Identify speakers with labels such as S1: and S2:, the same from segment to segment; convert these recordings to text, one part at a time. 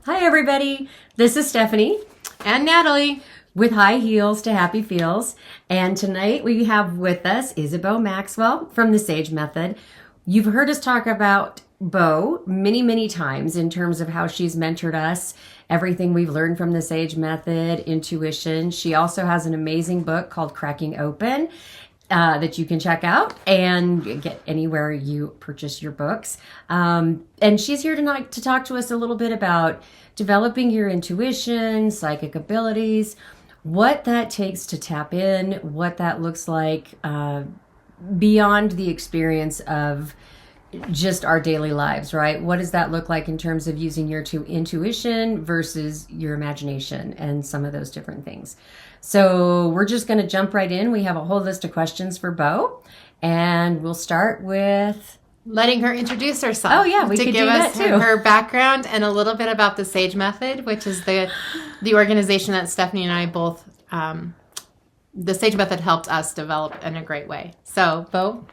S1: Hi, everybody. This is Stephanie
S2: and Natalie
S1: with High Heels to Happy Feels. And tonight we have with us Isabeau Maxwell from the Sage Method. You've heard us talk about Beau many, many times in terms of how she's mentored us, everything we've learned from the Sage Method, intuition. She also has an amazing book called Cracking Open that you can check out and get anywhere you purchase your books. And she's here tonight to talk to us a little bit about developing your intuition, psychic abilities, what that takes to tap in, what that looks like beyond the experience of just our daily lives, right? What does that look like in terms of using your intuition versus your imagination and some of those different things? So we're just going to jump right in. We have a whole list of questions for Beau, and we'll start with
S2: letting her introduce herself.
S1: Oh yeah, we could
S2: give
S1: do
S2: us
S1: that too.
S2: Her background and a little bit about the Sage Method, which is the organization that Stephanie and I both, the Sage Method helped us develop in a great way. So, Beau,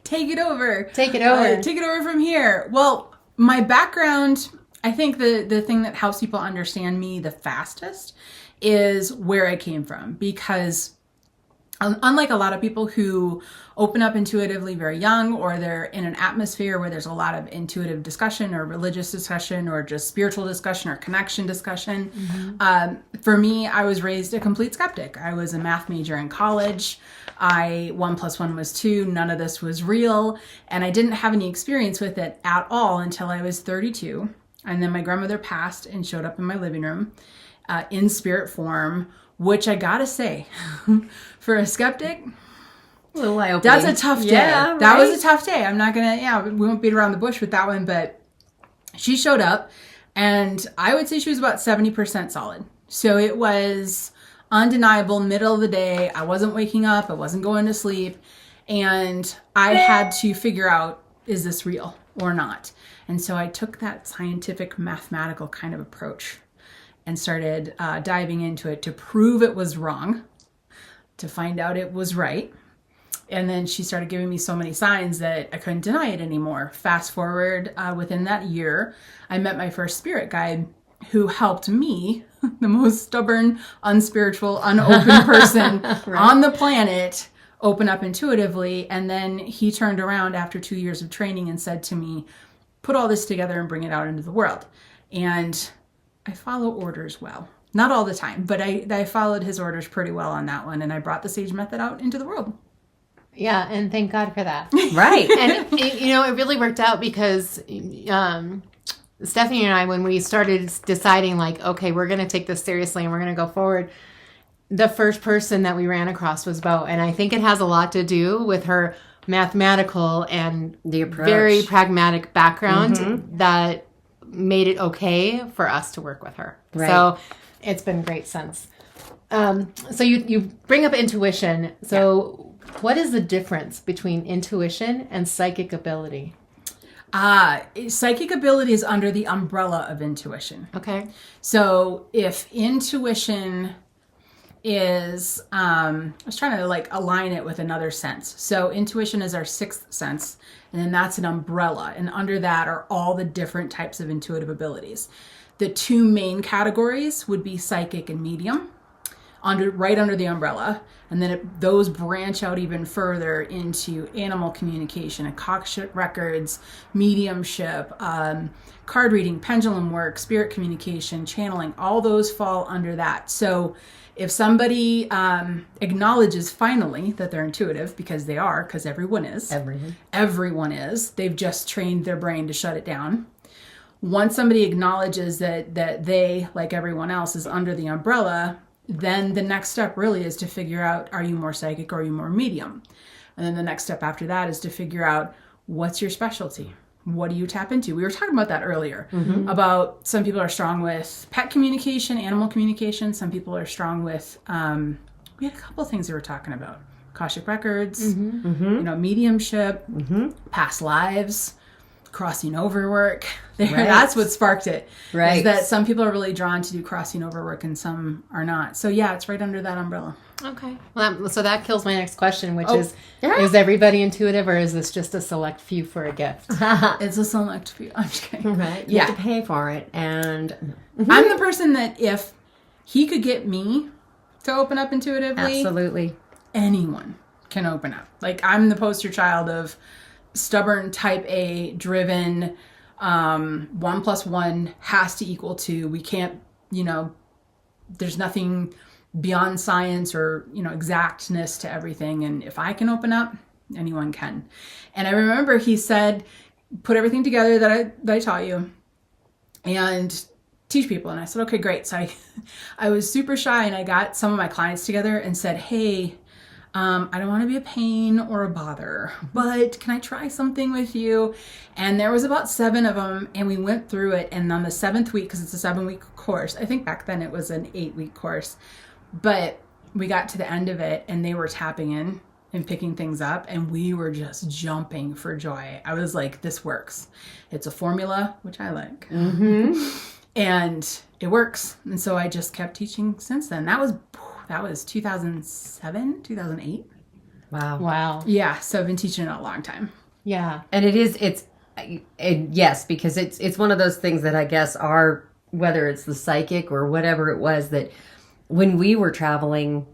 S3: take it over.
S2: Take it over.
S3: Take it over from here. Well, my background, I think the thing that helps people understand me the fastest is where I came from, because unlike a lot of people who open up intuitively very young, or they're in an atmosphere where there's a lot of intuitive discussion or religious discussion or just spiritual discussion or connection discussion, for me, I was raised a complete skeptic. I was a math major in college. 1 + 1 was 2. None of this was real. And I didn't have any experience with it at all until I was 32. And then my grandmother passed and showed up in my living room in spirit form, which I gotta say, for a skeptic,
S1: a little eye-opening.
S3: That's a tough day.
S1: Yeah,
S3: that
S1: right?
S3: was a tough day. I'm not gonna, we won't beat around the bush with that one, but she showed up, and I would say she was about 70% solid. So it was undeniable, middle of the day. I wasn't waking up. I wasn't going to sleep. And I had to figure out, is this real or not? And so I took that scientific, mathematical kind of approach and started diving into it to prove it was wrong, to find out it was right. And then she started giving me so many signs that I couldn't deny it anymore. Fast forward, within that year, I met my first spirit guide, who helped me, the most stubborn, unspiritual, unopen person on the planet, open up intuitively. And then he turned around after 2 years of training and said to me, put all this together and bring it out into the world. And I follow orders well. Not all the time, but I followed his orders pretty well on that one. And I brought the Sage Method out into the world.
S2: Yeah, and thank God for that.
S1: Right.
S2: And, it really worked out because Stephanie and I, when we started deciding, like, okay, we're going to take this seriously and we're going to go forward, the first person that we ran across was Beau. And I think it has a lot to do with her mathematical and
S1: the approach,
S2: very pragmatic background that made it okay for us to work with her.
S1: Right.
S2: So it's been great since. So you bring up intuition. So what is the difference between intuition and psychic ability?
S3: Psychic ability is under the umbrella of intuition.
S2: Okay.
S3: So if intuition is, I was trying to align it with another sense. So intuition is our sixth sense, and then that's an umbrella. And under that are all the different types of intuitive abilities. The two main categories would be psychic and medium, right under the umbrella. And then those branch out even further into animal communication, Akashic records, mediumship, card reading, pendulum work, spirit communication, channeling, all those fall under that. So if somebody acknowledges finally that they're intuitive, because they are, because everyone is. Everyone is. They've just trained their brain to shut it down. Once somebody acknowledges that they, like everyone else, is under the umbrella, then the next step really is to figure out, are you more psychic or are you more medium? And then the next step after that is to figure out, what's your specialty? What do you tap into? We were talking about that earlier, about some people are strong with pet communication, animal communication. Some people are strong with, we had a couple of things we were talking about. Akashic records, mediumship, past lives. crossing over work.
S1: Right.
S3: That's what sparked it.
S1: Right.
S3: Is that some people are really drawn to do crossing over work and some are not. So yeah, it's right under that umbrella.
S2: Okay. Well, so that kills my next question, which is everybody intuitive, or is this just a select few for a gift?
S3: It's a select few. I'm just kidding.
S1: Right. You have to pay for it. And
S3: I'm the person that if he could get me to open up intuitively,
S1: absolutely,
S3: anyone can open up. Like, I'm the poster child of stubborn, type A, driven, 1 + 1 has to equal 2. We can't, there's nothing beyond science or, exactness to everything. And if I can open up, anyone can. And I remember he said, put everything together that I taught you and teach people. And I said, okay, great. So I was super shy, and I got some of my clients together and said, hey, I don't want to be a pain or a bother, but can I try something with you? And there was about 7 of them, and we went through it. And on the 7th week, because it's a 7-week course, I think back then it was an 8-week course, but we got to the end of it and they were tapping in and picking things up, and we were just jumping for joy. I was like, this works. It's a formula, which I like. And it works. And so I just kept teaching since then. That was 2007, 2008.
S2: Wow.
S3: Yeah. So I've been teaching it a long time.
S2: Yeah.
S1: and yes, because it's one of those things that I guess are, whether it's the psychic or whatever it was, that when we were traveling,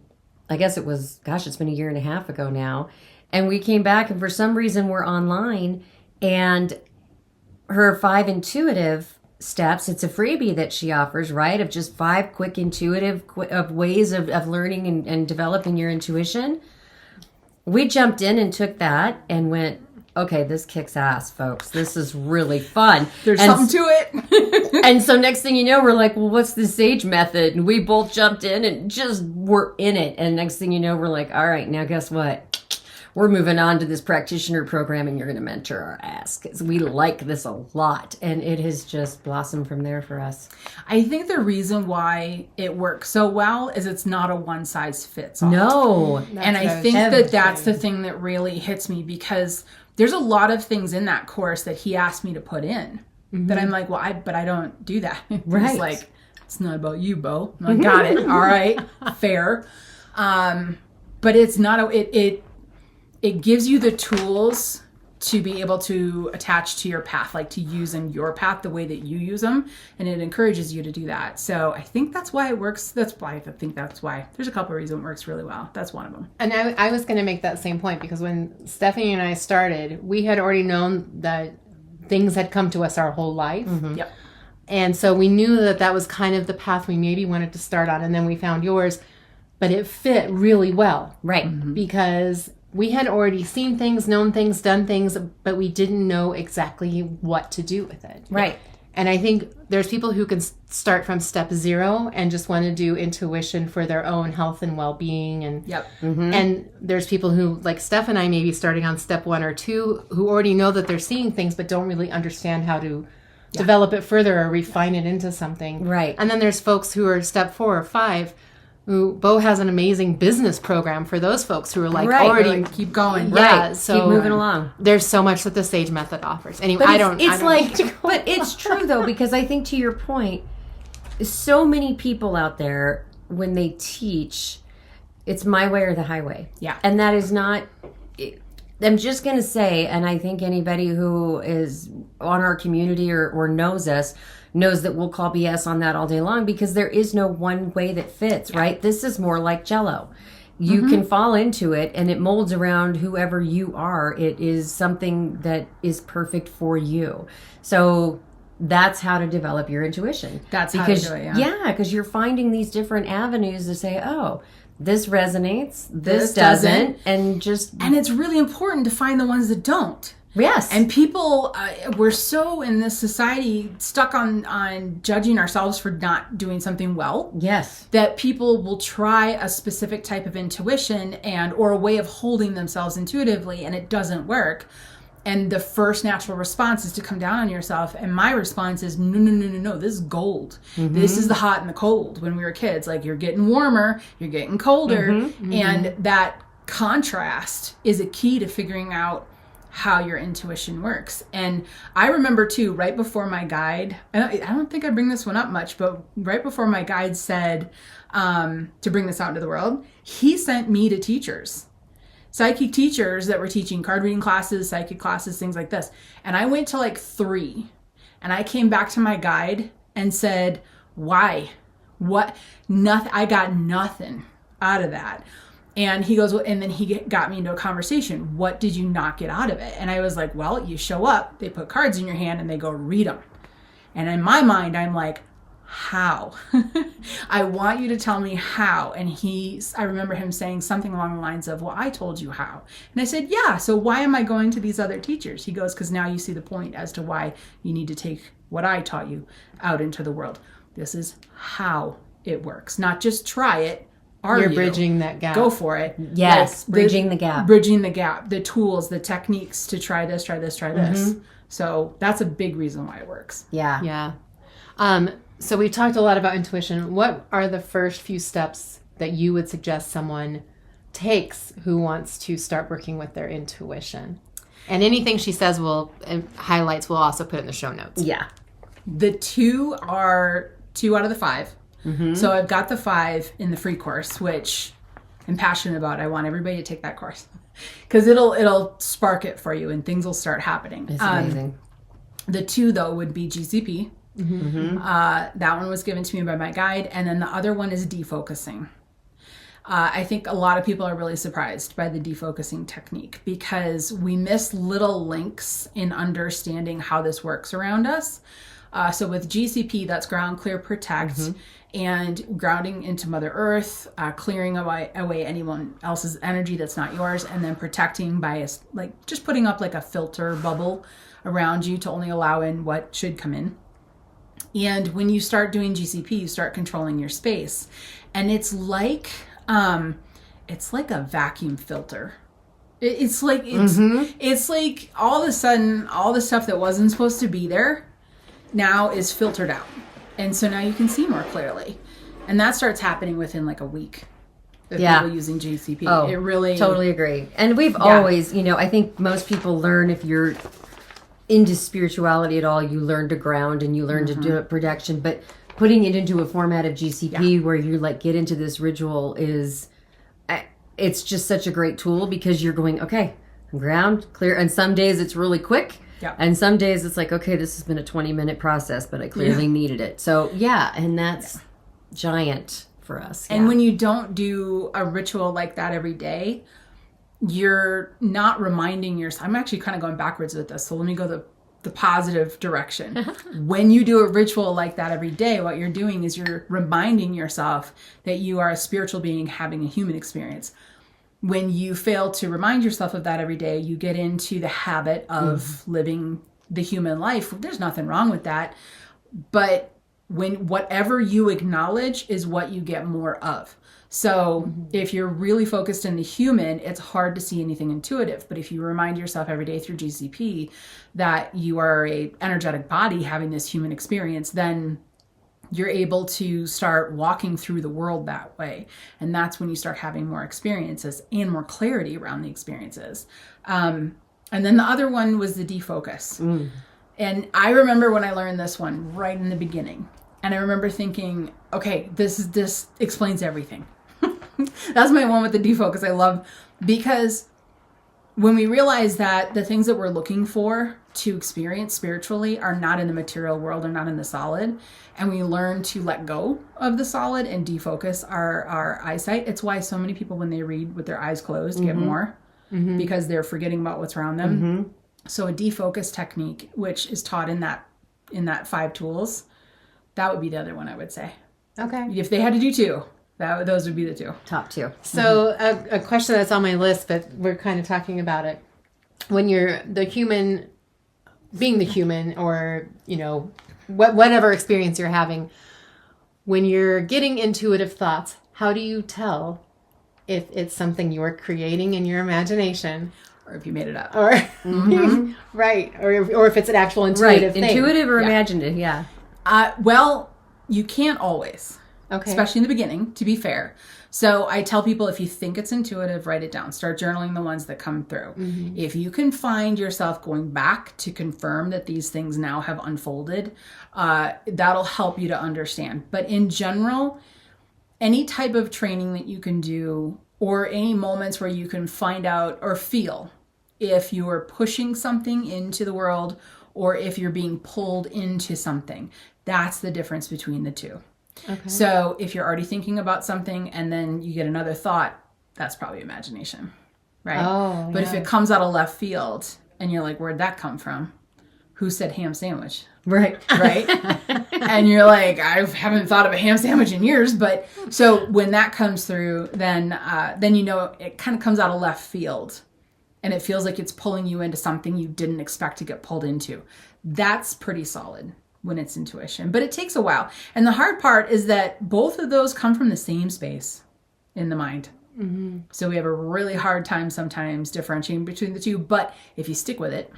S1: I guess it was, it's been 1.5 years ago now, and we came back, and for some reason we're online, and her 5 intuitive steps, it's a freebie that she offers, right, of just 5 quick intuitive of ways of learning and developing your intuition. We jumped in and took that and went, okay, this kicks ass, folks. This is really fun.
S3: There's something to it.
S1: And so next thing you know, we're like, well, what's the SAGE method? And we both jumped in and just were in it. And next thing you know, we're like, all right, now guess what? We're moving on to this practitioner program, and you're going to mentor our ass, because we like this a lot. And it has just blossomed from there for us.
S3: I think the reason why it works so well is it's not a one size fits all.
S1: No.
S3: And I think that's the thing that really hits me, because there's a lot of things in that course that he asked me to put in that I'm like, well, I don't do that.
S1: Right.
S3: He's like, it's not about you, Beau. I'm like, got it. All right. Fair. But it's not, it gives you the tools to be able to attach to your path, like to use in your path the way that you use them. And it encourages you to do that. So I think that's why it works. There's a couple of reasons it works really well. That's one of them.
S2: And I was going to make that same point, because when Stephanie and I started, we had already known that things had come to us our whole life.
S3: Yep.
S2: And so we knew that was kind of the path we maybe wanted to start on. And then we found yours, but it fit really well.
S1: Right.
S2: Because we had already seen things, known things, done things, but we didn't know exactly what to do with it.
S1: Right.
S2: And I think there's people who can start from step 0 and just want to do intuition for their own health and well-being. And
S3: Yep.
S2: and there's people who, like Steph and I, may be starting on step 1 or 2, who already know that they're seeing things, but don't really understand how to develop it further or refine it into something.
S1: Right.
S2: And then there's folks who are step 4 or 5, who Beau has an amazing business program for those folks who are like already
S3: keep going.
S2: Yeah,
S1: Right.
S2: so
S1: keep moving along.
S2: There's so much that the SAGE method offers. Anyway,
S1: But but it's true though, because I think, to your point, so many people out there, when they teach, it's my way or the highway.
S3: Yeah.
S1: And that is not, I'm just going to say, and I think anybody who is on our community or knows us knows that we'll call BS on that all day long, because there is no one way that fits, right? This is more like Jell-O. You can fall into it and it molds around whoever you are. It is something that is perfect for you. So that's how to develop your intuition.
S3: That's how to do it, yeah.
S1: Yeah, because you're finding these different avenues to say, oh, this resonates, this doesn't, and
S3: it's really important to find the ones that don't.
S1: Yes.
S3: And people, we're so in this society stuck on judging ourselves for not doing something well.
S1: Yes.
S3: That people will try a specific type of intuition or a way of holding themselves intuitively, and it doesn't work. And the first natural response is to come down on yourself. And my response is, no, this is gold. This is the hot and the cold. When we were kids, like, you're getting warmer, you're getting colder. And that contrast is a key to figuring out how your intuition works. And I remember too, right before my guide, I don't think I bring this one up much, but right before my guide said to bring this out into the world, he sent me to teachers, psychic teachers that were teaching card reading classes, psychic classes, things like this. And I went to like 3, and I came back to my guide and said, why? What? Nothing. I got nothing out of that. And he goes, well, and then he got me into a conversation. What did you not get out of it? And I was like, well, you show up, they put cards in your hand, and they go read them. And in my mind, I'm like, how? I want you to tell me how. And I remember him saying something along the lines of, well, I told you how. And I said, yeah, so why am I going to these other teachers? He goes, because now you see the point as to why you need to take what I taught you out into the world. This is how it works. Not just try it.
S2: You're bridging that gap.
S3: Go for it.
S1: Yes, bridging the gap.
S3: Bridging the gap. The tools, the techniques to try this, try this, try this. So that's a big reason why it works.
S1: Yeah.
S2: Yeah. So we talked a lot about intuition. What are the first few steps that you would suggest someone takes who wants to start working with their intuition? And anything she says highlights, we'll also put in the show notes.
S1: Yeah.
S3: The 2 are 2 out of the 5. So I've got the 5 in the free course, which I'm passionate about. I want everybody to take that course because it'll spark it for you and things will start happening.
S1: It's amazing.
S3: The 2 though would be GCP. That one was given to me by my guide, and then the other one is defocusing. I think a lot of people are really surprised by the defocusing technique because we miss little links in understanding how this works around us. So with GCP, that's ground, clear, protect, and grounding into Mother Earth, clearing away anyone else's energy that's not yours, and then protecting by just putting up like a filter bubble around you to only allow in what should come in. And when you start doing GCP, you start controlling your space, and it's like a vacuum filter. It's like all of a sudden all the stuff that wasn't supposed to be there now is filtered out. And so now you can see more clearly. And that starts happening within like a week of people using GCP.
S1: Oh,
S3: it really
S1: totally agree. And we've always, I think most people learn if you're into spirituality at all, you learn to ground and you learn to do it protection. But putting it into a format of GCP where you get into this ritual it's just such a great tool because you're going, okay, ground, clear. And some days it's really quick.
S3: Yeah.
S1: And some days it's like, okay, this has been a 20-minute process, but I clearly needed it. So, and that's giant for us.
S3: And when you don't do a ritual like that every day, you're not reminding yourself. I'm actually kind of going backwards with this. So let me go the positive direction. When you do a ritual like that every day, what you're doing is you're reminding yourself that you are a spiritual being having a human experience. When you fail to remind yourself of that every day, you get into the habit of living the human life. There's nothing wrong with that. But whatever you acknowledge is what you get more of. So if you're really focused in the human, it's hard to see anything intuitive. But if you remind yourself every day through GCP that you are a energetic body having this human experience, then you're able to start walking through the world that way. And that's when you start having more experiences and more clarity around the experiences. And then the other one was the defocus. And I remember when I learned this one right in the beginning. And I remember thinking, okay, this explains everything. That's my one with the defocus I love, because when we realize that the things that we're looking for to experience spiritually are not in the material world, or not in the solid, and we learn to let go of the solid and defocus our eyesight, it's why so many people, when they read with their eyes closed, get more, because they're forgetting about what's around them. So a defocus technique, which is taught in that 5 tools, that would be the other one I would say.
S2: Okay.
S3: If they had to do 2, those would be the 2.
S1: Top 2.
S2: So a question that's on my list, but we're kind of talking about it. When you're being the human, or, whatever experience you're having, when you're getting intuitive thoughts, how do you tell if it's something you're creating in your imagination?
S3: Or if you made it up.
S2: Or, right. Or if it's an actual intuitive thing.
S1: Intuitive or imagined,
S3: well, you can't always.
S1: Okay.
S3: Especially in the beginning, to be fair. So I tell people, if you think it's intuitive, write it down. Start journaling the ones that come through. If you can find yourself going back to confirm that these things now have unfolded, that'll help you to understand. But in general, any type of training that you can do, or any moments where you can find out or feel if you are pushing something into the world or if you're being pulled into something, that's the difference between the two.
S2: Okay.
S3: So if you're already thinking about something and then you get another thought, that's probably imagination, right?
S2: Oh,
S3: but if it comes out of left field and you're like, where'd that come from? Who said ham sandwich?
S1: Right.
S3: Right? And you're like, I haven't thought of a ham sandwich in years. But so when that comes through, then you know it kind of comes out of left field. And it feels like it's pulling you into something you didn't expect to get pulled into. That's pretty solid when it's intuition. But it takes a while. And the hard part is that both of those come from the same space in the mind. So we have a really hard time sometimes differentiating between the two. But if you stick with it,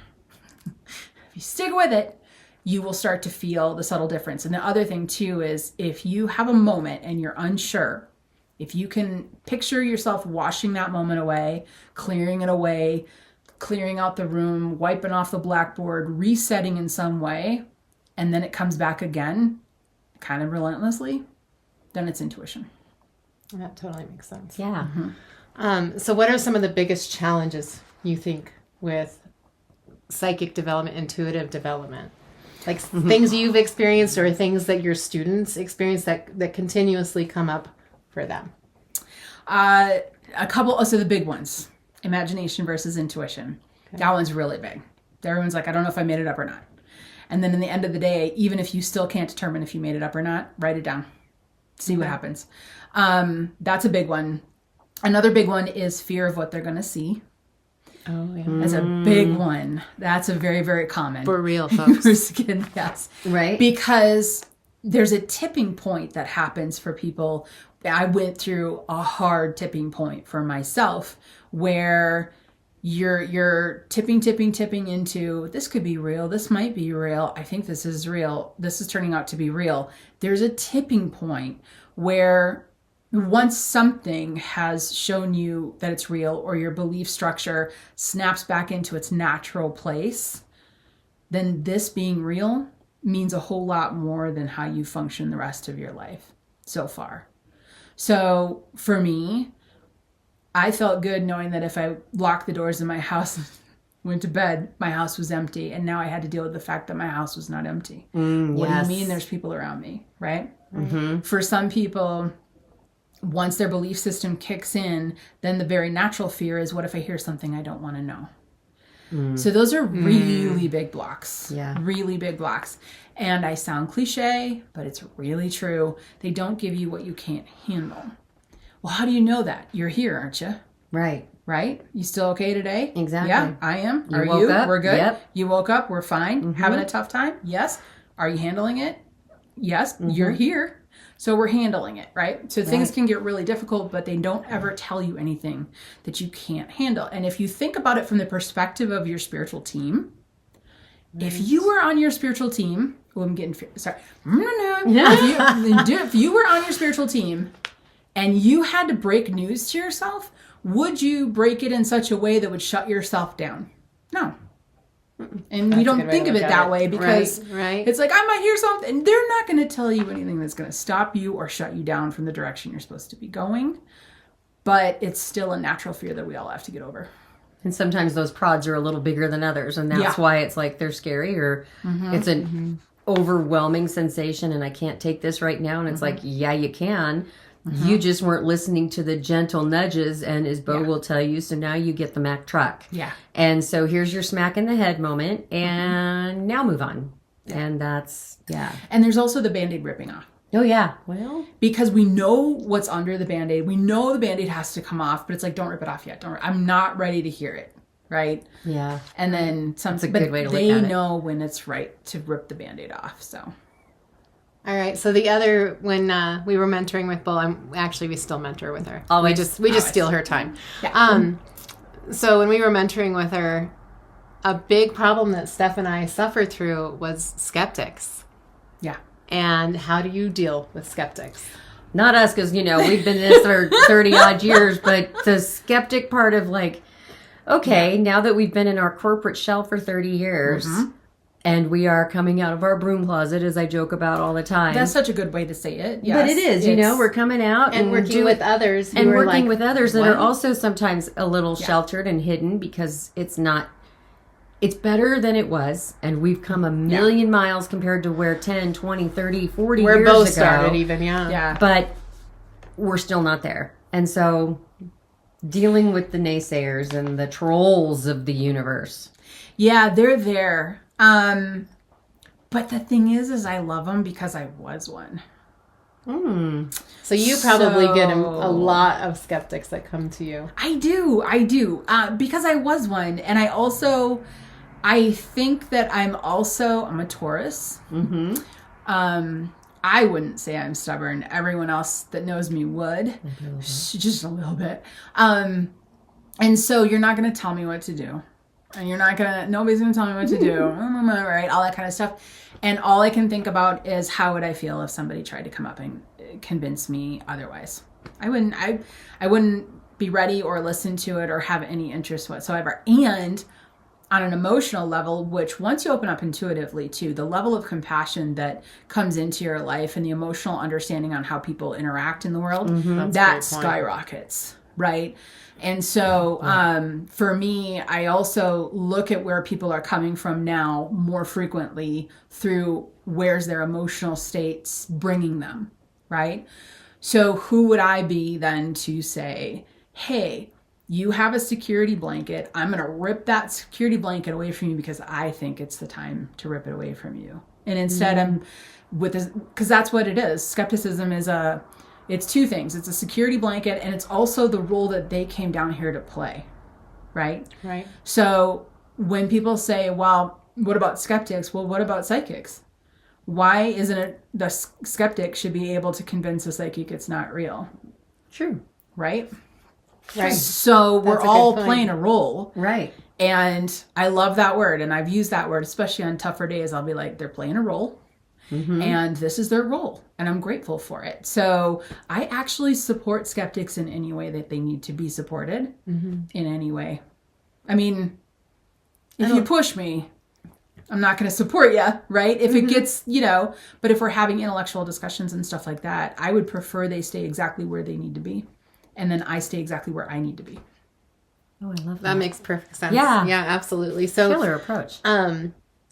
S3: you will start to feel the subtle difference. And the other thing too is if you have a moment and you're unsure, if you can picture yourself washing that moment away, clearing it away, clearing out the room, wiping off the blackboard, resetting in some way, and then it comes back again, kind of relentlessly, then it's intuition.
S2: That totally makes sense.
S1: Yeah.
S2: So what are some of the biggest challenges you think with psychic development, intuitive development? Like things you've experienced or things that your students experience that continuously come up for them?
S3: A couple, so the big ones, imagination versus intuition. Okay. That one's really big. Everyone's like, I don't know if I made it up or not. And then in the end of the day, even if you still can't determine if you made it up or not, write it down. See what happens. That's a big one. Another big one is fear of what they're going to see.
S2: Oh, yeah.
S3: That's a big one. That's a very, very common.
S2: For real, folks.
S3: Yes.
S1: Right.
S3: Because there's a tipping point that happens for people. I went through a hard tipping point for myself where you're tipping into, this could be real. This might be real. I think this is real. This is turning out to be real. There's a tipping point where once something has shown you that it's real or your belief structure snaps back into its natural place, then this being real means a whole lot more than how you function the rest of your life so far. So for me, I felt good knowing that if I locked the doors in my house, went to bed, my house was empty. And now I had to deal with the fact that my house was not empty. What do you mean there's people around me, right? Mm-hmm. For some people, once their belief system kicks in, then the very natural fear is, what if I hear something I don't want to know? So those are really big blocks.
S1: Yeah.
S3: Really big blocks. And I sound cliche, but it's really true. They don't give you what you can't handle. Well, how do you know that? You're here, aren't you?
S1: Right.
S3: Right? You still okay today?
S1: Exactly.
S3: Yeah, I am.
S1: You
S3: Are
S1: woke
S3: you?
S1: up?
S3: We're good?
S1: Yep.
S3: You woke up? We're fine? Having a tough time? Yes. Are you handling it? Yes. You're here. So we're handling it, right? So things can get really difficult, but they don't ever tell you anything that you can't handle. And if you think about it from the perspective of your spiritual team, if you were on your spiritual team, I'm getting, sorry. If you were on your spiritual team and you had to break news to yourself, would you break it in such a way that would shut yourself down? No. And we don't think of it that way because it's like, I might hear something. They're not going to tell you anything that's going to stop you or shut you down from the direction you're supposed to be going. But it's still a natural fear that we all have to get over.
S1: And sometimes those prods are a little bigger than others. And that's why it's like they're scary or it's an overwhelming sensation and I can't take this right now. And it's like, yeah, you can. You just weren't listening to the gentle nudges, and as Beau will tell you, so now you get the Mack truck.
S3: Yeah.
S1: And so here's your smack in the head moment, and now move on. Yeah. And that's,
S3: And there's also the Band-Aid ripping off.
S1: Oh, yeah. Well.
S3: Because we know what's under the Band-Aid. We know the Band-Aid has to come off, but it's like, don't rip it off yet. I'm not ready to hear it. Right?
S1: Yeah.
S3: And then
S1: That's a good way to look at it.
S3: They know when it's right to rip the Band-Aid off, so...
S2: All right. So the other, when we were mentoring with Beau, we still mentor with her.
S1: Always.
S2: We just steal her time.
S3: Yeah.
S2: So when we were mentoring with her, a big problem that Steph and I suffered through was skeptics.
S3: Yeah.
S2: And how do you deal with skeptics?
S1: not us, because, we've been in this for 30 odd years, but the skeptic part of like, okay, now that we've been in our corporate shell for 30 years, and we are coming out of our broom closet, as I joke about all the time.
S3: That's such a good way to say it. Yes.
S1: But it is, we're coming out
S2: and working with others.
S1: And working with others that
S2: what?
S1: are also sometimes a little sheltered and hidden, because it's better than it was. And we've come a million miles compared to where 10, 20, 30, 40
S2: where
S1: years
S2: Beau
S1: ago.
S2: started even, yeah.
S1: But we're still not there. And so dealing with the naysayers and the trolls of the universe.
S3: Yeah, they're there. But the thing is I love them because I was one.
S2: So you probably get a lot of skeptics that come to you.
S3: I do. Because I was one. And I think that I'm a Taurus. I wouldn't say I'm stubborn. Everyone else that knows me would. Just a little bit. And so you're not going to tell me what to do. And nobody's going to tell me what to do. Right? All that kind of stuff. And all I can think about is how would I feel if somebody tried to come up and convince me otherwise. I wouldn't be ready or listen to it or have any interest whatsoever. And on an emotional level, which once you open up intuitively too, the level of compassion that comes into your life and the emotional understanding on how people interact in the world, that skyrockets, right? And so for me, I also look at where people are coming from now more frequently through where's their emotional states bringing them, right? So who would I be then to say, hey, you have a security blanket. I'm going to rip that security blanket away from you because I think it's the time to rip it away from you. And instead I'm with this, because that's what it is. Skepticism is it's two things. It's a security blanket, and it's also the role that they came down here to play, right?
S2: Right.
S3: So when people say, well, what about skeptics? Well, what about psychics? Why isn't it the skeptic should be able to convince a psychic it's not real?
S1: True.
S3: Right?
S2: Right.
S3: So we're all playing a role.
S1: Right.
S3: And I love that word, and I've used that word, especially on tougher days. I'll be like, they're playing a role. And this is their role, and I'm grateful for it. So I actually support skeptics in any way that they need to be supported, in any way. I mean, if you push me, I'm not going to support you, right? If it gets, but if we're having intellectual discussions and stuff like that, I would prefer they stay exactly where they need to be, and then I stay exactly where I need to be.
S1: Oh, I love that.
S2: That makes perfect sense.
S1: Yeah.
S2: Yeah, absolutely. So
S1: Killer approach.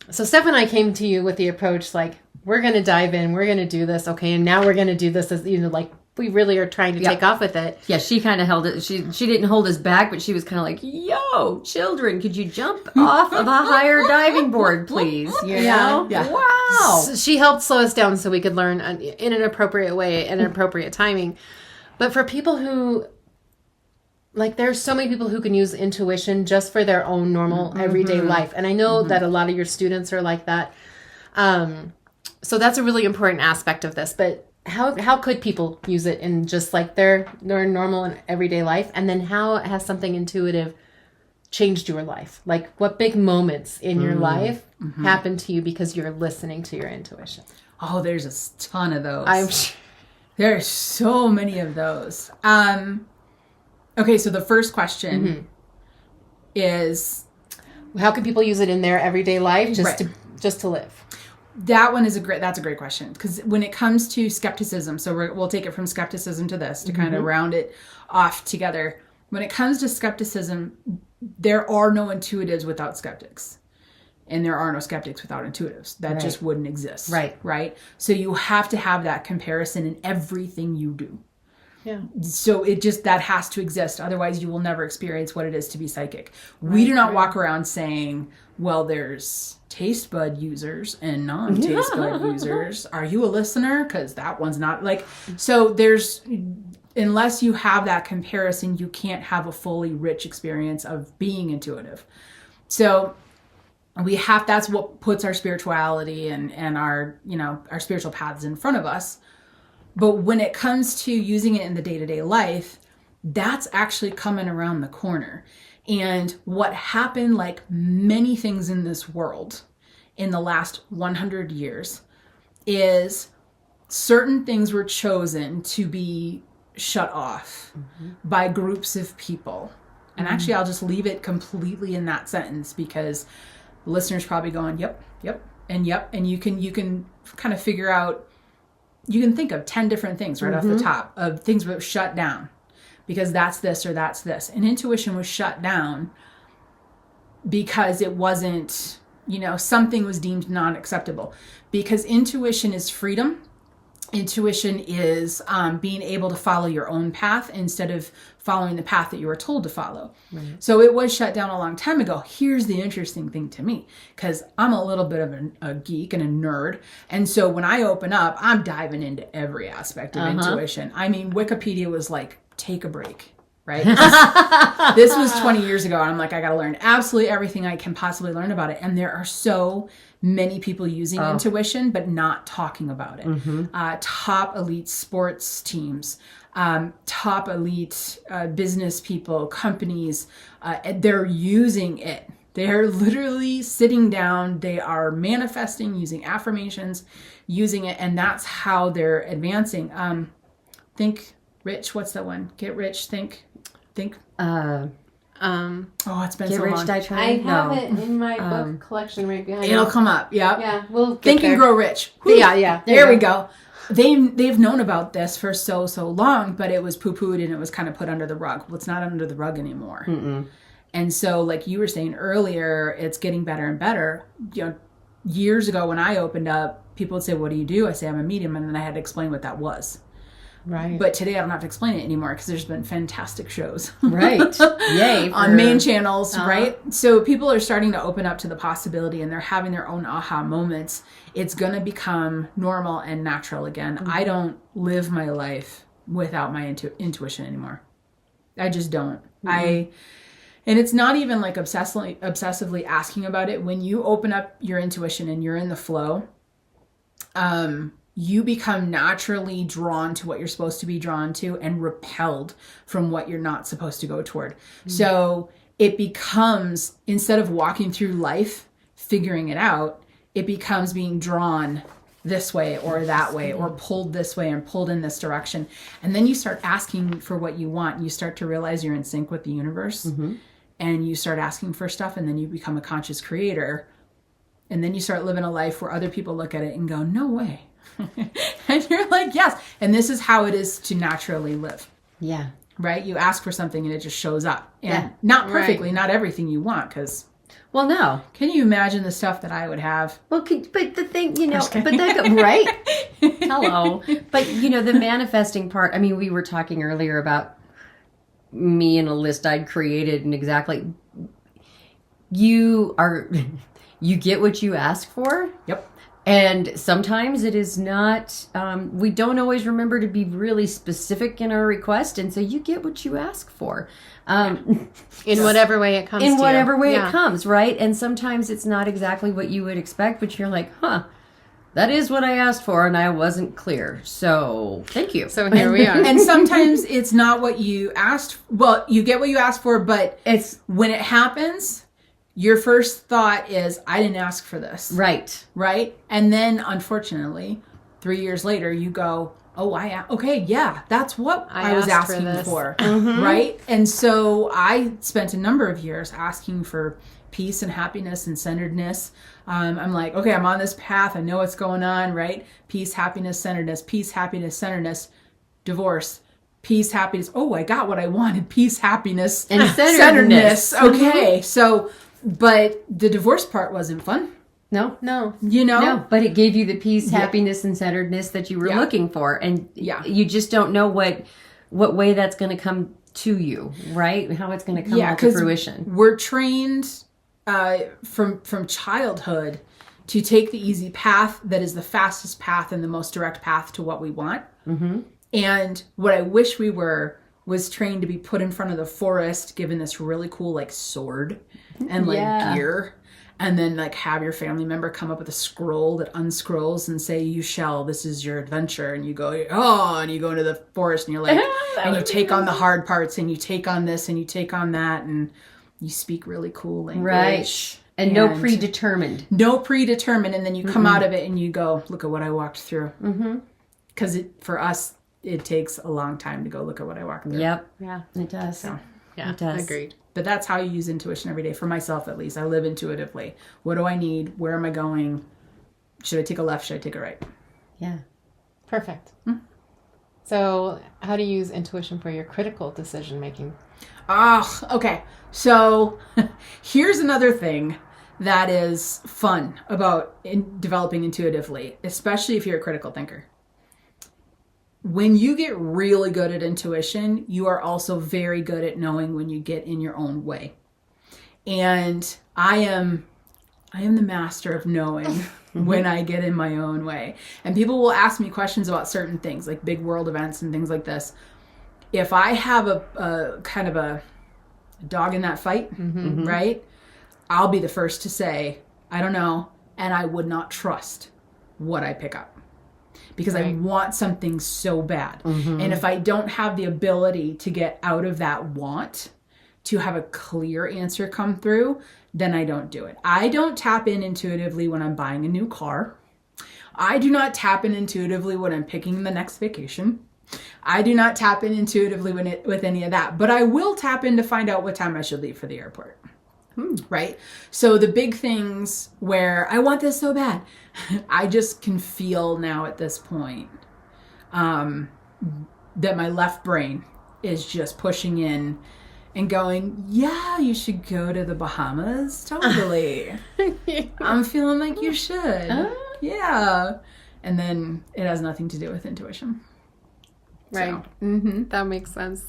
S2: So Steph and I came to you with the approach, like, we're going to dive in, we're going to do this, okay, and now we're going to do this as, like, we really are trying to take off with it.
S1: Yeah, she kind of held it. She didn't hold us back, but she was kind of like, yo, children, could you jump off of a higher diving board, please? You know?
S3: Yeah.
S1: Wow.
S2: So she helped slow us down so we could learn in an appropriate way, in an appropriate timing. But for people who... Like, there's so many people who can use intuition just for their own normal everyday life. And I know that a lot of your students are like that. So that's a really important aspect of this. But how could people use it in just like their normal and everyday life? And then how has something intuitive changed your life? Like, what big moments in your life happened to you because you're listening to your intuition?
S3: Oh, there's a ton of those.
S2: I'm sure.
S3: There's so many of those. Okay, so the first question is,
S2: how can people use it in their everyday life just to live?
S3: That one is that's a great question, because when it comes to skepticism, so we'll take it from skepticism to this to kind of round it off together. When it comes to skepticism, there are no intuitives without skeptics. And there are no skeptics without intuitives. That just wouldn't exist. Right? So you have to have that comparison in everything you do.
S2: Yeah.
S3: So that has to exist. Otherwise, you will never experience what it is to be psychic. We do not walk around saying, well, there's taste bud users and non-taste bud users. Are you a listener? Because that one's not so unless you have that comparison, you can't have a fully rich experience of being intuitive. So that's what puts our spirituality and our spiritual paths in front of us. But when it comes to using it in the day-to-day life, that's actually coming around the corner. And what happened, like many things in this world in the last 100 years, is certain things were chosen to be shut off by groups of people. And actually, I'll just leave it completely in that sentence because the listener's probably going, yep, and you can kind of figure out, you can think of 10 different things right off the top of things that were shut down because that's this or that's this. And intuition was shut down because it wasn't, something was deemed non-acceptable. Because intuition is freedom. Intuition is being able to follow your own path instead of following the path that you were told to follow. Right. So it was shut down a long time ago. Here's the interesting thing to me, because I'm a little bit of a geek and a nerd. And so when I open up, I'm diving into every aspect of intuition. I mean, Wikipedia was like, take a break. Right? This was 20 years ago. And I'm like, I got to learn absolutely everything I can possibly learn about it. And there are so many people using intuition, but not talking about it. Top elite sports teams, top elite business people, companies, they're using it. They're literally sitting down. They are manifesting, using affirmations, using it. And that's how they're advancing. Think rich. What's that one? Get rich. Think. Oh, it's been
S1: Get
S3: so
S1: Rich,
S3: long.
S1: Die Trying.
S2: I have it in my book collection right behind
S3: It'll
S2: me.
S3: come up. Yep.
S2: Yeah, we'll get
S3: Think
S2: there.
S3: and Grow Rich.
S2: Yeah.
S3: There we go. They've known about this for so long, but it was poo-pooed and it was kind of put under the rug. Well, it's not under the rug anymore. And so, like you were saying earlier, it's getting better and better. Years ago when I opened up, people would say, "What do you do?" I say, "I'm a medium," and then I had to explain what that was.
S2: Right.
S3: But today I don't have to explain it anymore because there's been fantastic shows.
S1: Right. Yay.
S3: On main channels, right? So people are starting to open up to the possibility and they're having their own aha moments. It's going to become normal and natural again. I don't live my life without my intuition anymore. I just don't. And it's not even like obsessively asking about it. When you open up your intuition and you're in the flow, you become naturally drawn to what you're supposed to be drawn to and repelled from what you're not supposed to go toward. So it becomes, instead of walking through life, figuring it out, it becomes being drawn this way or that way or pulled this way and pulled in this direction. And then you start asking for what you want. And you start to realize you're in sync with the universe and you start asking for stuff, and then you become a conscious creator. And then you start living a life where other people look at it and go, no way. And you're like, yes. And this is how it is to naturally live.
S1: Yeah.
S3: Right? You ask for something and it just shows up. And not perfectly, not everything you want, because...
S1: Well, no.
S3: Can you imagine the stuff that I would have?
S1: Well, but the thing, right? Hello. But, the manifesting part, I mean, we were talking earlier about me and a list I'd created, and exactly, you get what you ask for.
S3: Yep.
S1: And sometimes it is not, we don't always remember to be really specific in our request. And so you get what you ask for.
S2: In whatever way it comes to
S1: in whatever
S2: you.
S1: way it comes, right? And sometimes it's not exactly what you would expect, but you're like, that is what I asked for, and I wasn't clear. So thank you.
S2: So here we are.
S3: And sometimes it's not what you asked. Well, you get what you asked for, but
S1: It's
S3: when it happens, your first thought is, I didn't ask for this.
S1: right.
S3: Right? And then, unfortunately, 3 years later, you go, okay, yeah, that's what I was
S2: asked for
S3: asking
S2: this.
S3: for. Right? And so I spent a number of years asking for peace and happiness and centeredness. I'm like, okay, I'm on this path. I know what's going on, right? Peace, happiness, centeredness, peace, happiness, centeredness, divorce, peace, happiness. Oh, I got what I wanted. Peace, happiness,
S1: And centeredness.
S3: Okay. So, but the divorce part wasn't fun.
S1: No.
S3: No,
S1: But it gave you the peace, happiness, and centeredness that you were looking for. And you just don't know what way that's going to come to you, right? How it's going to come to fruition.
S3: We're trained from childhood to take the easy path that is the fastest path and the most direct path to what we want. And what I wish we was trained to be put in front of the forest, given this really cool like sword and like gear, and then like have your family member come up with a scroll that unscrolls and say, this is your adventure. And you go, and you go into the forest and you're like, and you take on the hard parts and you take on this and you take on that and you speak really cool language.
S1: Right. And no predetermined.
S3: No predetermined. And then you come out of it and you go, look at what I walked through. because for us, it takes a long time to go look at what I walk through.
S1: Yep.
S2: Yeah.
S1: It does.
S3: So,
S2: Yeah.
S1: It does.
S2: Agreed.
S3: but that's how I use intuition every day for myself, at least. I live intuitively. What do I need? Where am I going? Should I take a left? Should I take a right?
S1: Yeah.
S2: Perfect. So how do you use intuition for your critical decision making?
S3: Ah, okay. So here's another thing that is fun about developing intuitively, especially if you're a critical thinker. When you get really good at intuition, you are also very good at knowing when you get in your own way. And I am the master of knowing when I get in my own way. And people will ask me questions about certain things, like big world events and things like this. If I have a kind of a dog in that fight, right? I'll be the first to say, I don't know, and I would not trust what I pick up. Because I want something so bad. And if I don't have the ability to get out of that want, to have a clear answer come through, then I don't do it. I don't tap in intuitively when I'm buying a new car. I do not tap in intuitively when I'm picking the next vacation. I do not tap in intuitively with any of that. But I will tap in to find out what time I should leave for the airport. Right? So the big things where I want this so bad, I just can feel now at this point that my left brain is just pushing in and going, yeah, you should go to the Bahamas. Totally. I'm feeling like you should. Yeah. And then it has nothing to do with intuition.
S2: Right.
S3: So,
S2: That makes sense.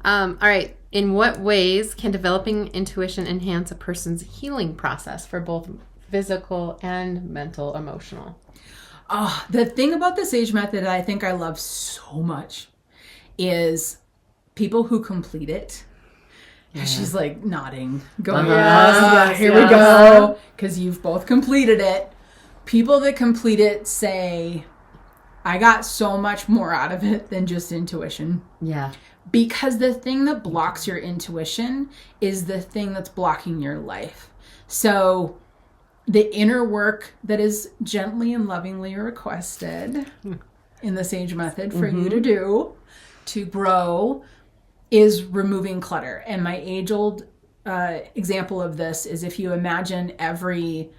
S2: All right. In what ways can developing intuition enhance a person's healing process for both physical and mental, emotional?
S3: Oh, the thing about the SAGE method that I think I love so much is people who complete it. Yeah. She's like nodding, going, here we go, because you've both completed it. People that complete it say, I got so much more out of it than just intuition.
S1: Yeah.
S3: Because the thing that blocks your intuition is the thing that's blocking your life. So the inner work that is gently and lovingly requested in the SAGE method for you to do to grow is removing clutter. And my age-old example of this is if you imagine every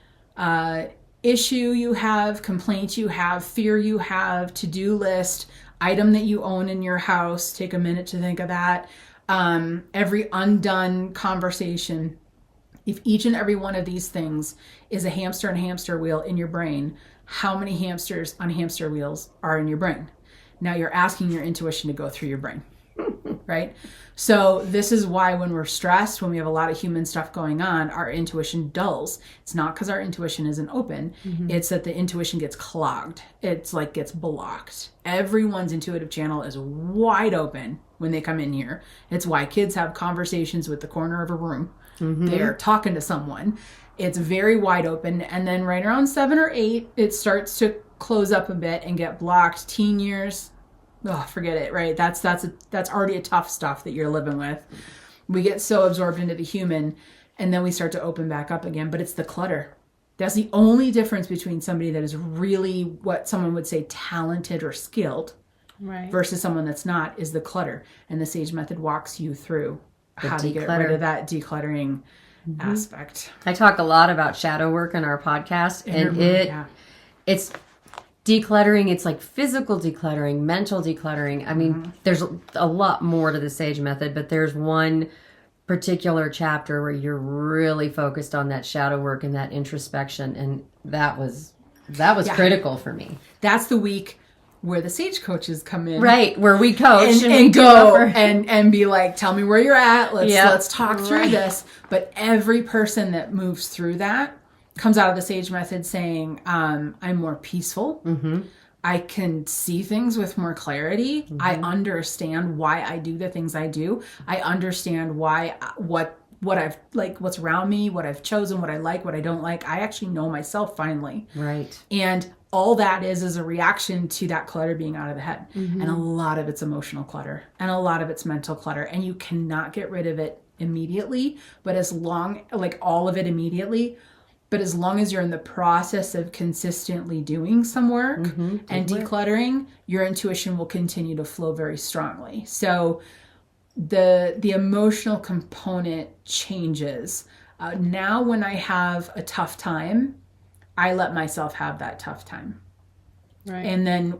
S3: issue you have, complaint you have, fear you have, to-do list, item that you own in your house, take a minute to think of that. Every undone conversation, if each and every one of these things is a hamster and hamster wheel in your brain, how many hamsters on hamster wheels are in your brain? Now you're asking your intuition to go through your brain, right? So this is why when we're stressed, when we have a lot of human stuff going on, our intuition dulls. It's not because our intuition isn't open. It's that the intuition gets clogged. It's like gets blocked. Everyone's intuitive channel is wide open when they come in here. It's why kids have conversations with the corner of a room. They're talking to someone. It's very wide open. And then right around 7 or 8, it starts to close up a bit and get blocked. Teen years, oh, forget it, right? That's already a tough stuff that you're living with. We get so absorbed into the human, and then we start to open back up again. But it's the clutter. That's the only difference between somebody that is really what someone would say talented or skilled versus someone that's not, is the clutter. And the SAGE method walks you through how to get rid of that decluttering aspect.
S1: I talk a lot about shadow work in our podcast, and it's decluttering. It's like physical decluttering, mental decluttering. I mean, there's a lot more to the SAGE method, but there's one particular chapter where you're really focused on that shadow work and that introspection, and that was critical for me.
S3: That's the week where the SAGE coaches come in,
S1: right? Where we coach
S3: and go and be like, "Tell me where you're at. Let's talk through this." But every person that moves through that comes out of the SAGE method saying, I'm more peaceful. I can see things with more clarity. I understand why I do the things I do. I understand why, what I've like, what's around me, what I've chosen, what I like, what I don't like. I actually know myself finally.
S1: Right.
S3: And all that is a reaction to that clutter being out of the head. And a lot of it's emotional clutter and a lot of it's mental clutter. And you cannot get rid of it immediately, but as long, like all of it immediately, But as long as you're in the process of consistently doing some work and decluttering, your intuition will continue to flow very strongly. So the emotional component changes. Now when I have a tough time, I let myself have that tough time.
S2: Right.
S3: And then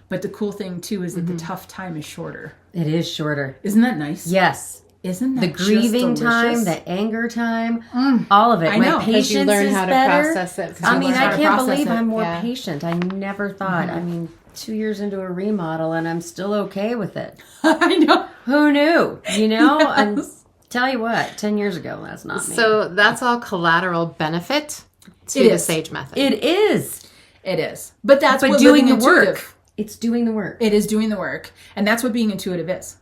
S3: but the cool thing too is that the tough time is shorter.
S1: It is shorter.
S3: Isn't that nice?
S1: Yes.
S3: Isn't that
S1: The grieving
S3: just
S1: time,
S3: delicious?
S1: the anger time, all of it.
S3: I know.
S1: My
S3: Because
S1: patience
S2: you learn
S1: is
S2: how to
S1: better.
S2: process it.
S1: I mean,
S3: learn how
S1: I
S3: to
S1: can't
S3: process
S1: believe
S3: it.
S1: I'm more
S2: Yeah.
S1: patient. I never thought. I mean, 2 years into a remodel and I'm still okay with it.
S3: I know.
S1: Who knew? You know? And tell you what, 10 years ago, that's not me.
S2: So that's all collateral benefit to
S3: It
S2: the
S3: is.
S2: SAGE method.
S1: It is.
S3: It is. But that's
S1: But
S3: what
S1: doing
S3: living
S1: the work.
S3: intuitive.
S1: It's doing the work.
S3: It is doing the work. And that's what being intuitive is.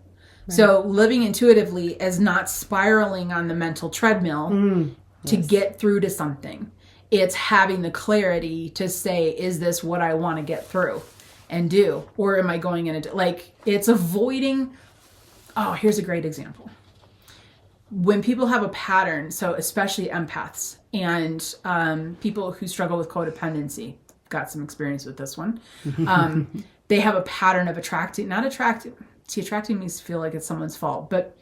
S3: So living intuitively is not spiraling on the mental treadmill to get through to something. It's having the clarity to say, is this what I want to get through and do? Or am I going in it's avoiding. Oh, here's a great example. When people have a pattern, so especially empaths and people who struggle with codependency, got some experience with this one. They have a pattern of attracting me to feel like it's someone's fault, but